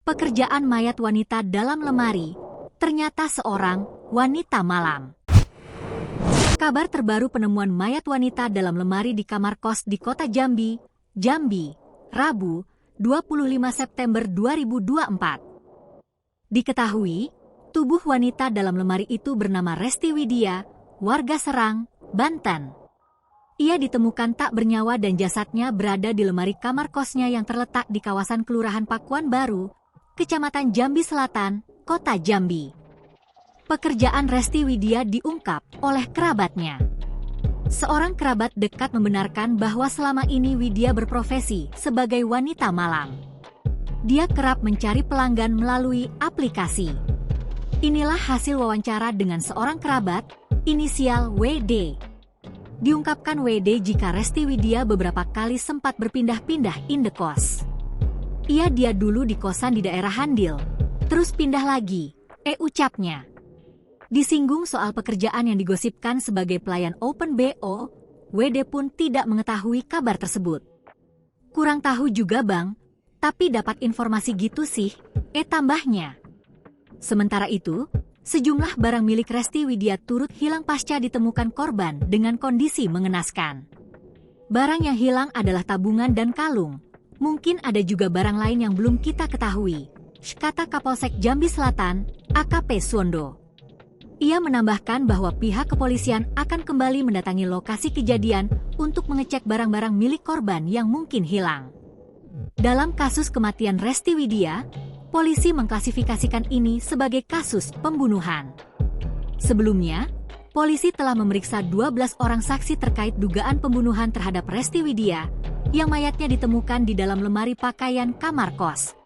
Pekerjaan mayat wanita dalam lemari, ternyata seorang wanita malam. Kabar terbaru penemuan mayat wanita dalam lemari di kamar kos di kota Jambi, Rabu, 25 September 2024. Diketahui, tubuh wanita dalam lemari itu bernama Resti Widya, warga Serang, Banten. Ia ditemukan tak bernyawa dan jasadnya berada di lemari kamar kosnya yang terletak di kawasan Kelurahan Pakuan Baru, Kecamatan Jambi Selatan, Kota Jambi. Pekerjaan Resti Widya diungkap oleh kerabatnya. Seorang kerabat dekat membenarkan bahwa selama ini Widya berprofesi sebagai wanita malam. Dia kerap mencari pelanggan melalui aplikasi. Inilah hasil wawancara dengan seorang kerabat, inisial WD. Diungkapkan WD jika Resti Widya beberapa kali sempat berpindah-pindah indekos. Dia dulu di kosan di daerah Handil, terus pindah lagi, ucapnya. Disinggung soal pekerjaan yang digosipkan sebagai pelayan Open BO, WD pun tidak mengetahui kabar tersebut. Kurang tahu juga bang, tapi dapat informasi gitu sih, tambahnya. Sementara itu, sejumlah barang milik Resti Widya turut hilang pasca ditemukan korban dengan kondisi mengenaskan. Barang yang hilang adalah tabungan dan kalung. Mungkin ada juga barang lain yang belum kita ketahui, kata Kapolsek Jambi Selatan, AKP Suwondo. Ia menambahkan bahwa pihak kepolisian akan kembali mendatangi lokasi kejadian untuk mengecek barang-barang milik korban yang mungkin hilang. Dalam kasus kematian Resti Widya, polisi mengklasifikasikan ini sebagai kasus pembunuhan. Sebelumnya, polisi telah memeriksa 12 orang saksi terkait dugaan pembunuhan terhadap Resti Widya, yang mayatnya ditemukan di dalam lemari pakaian kamar kos.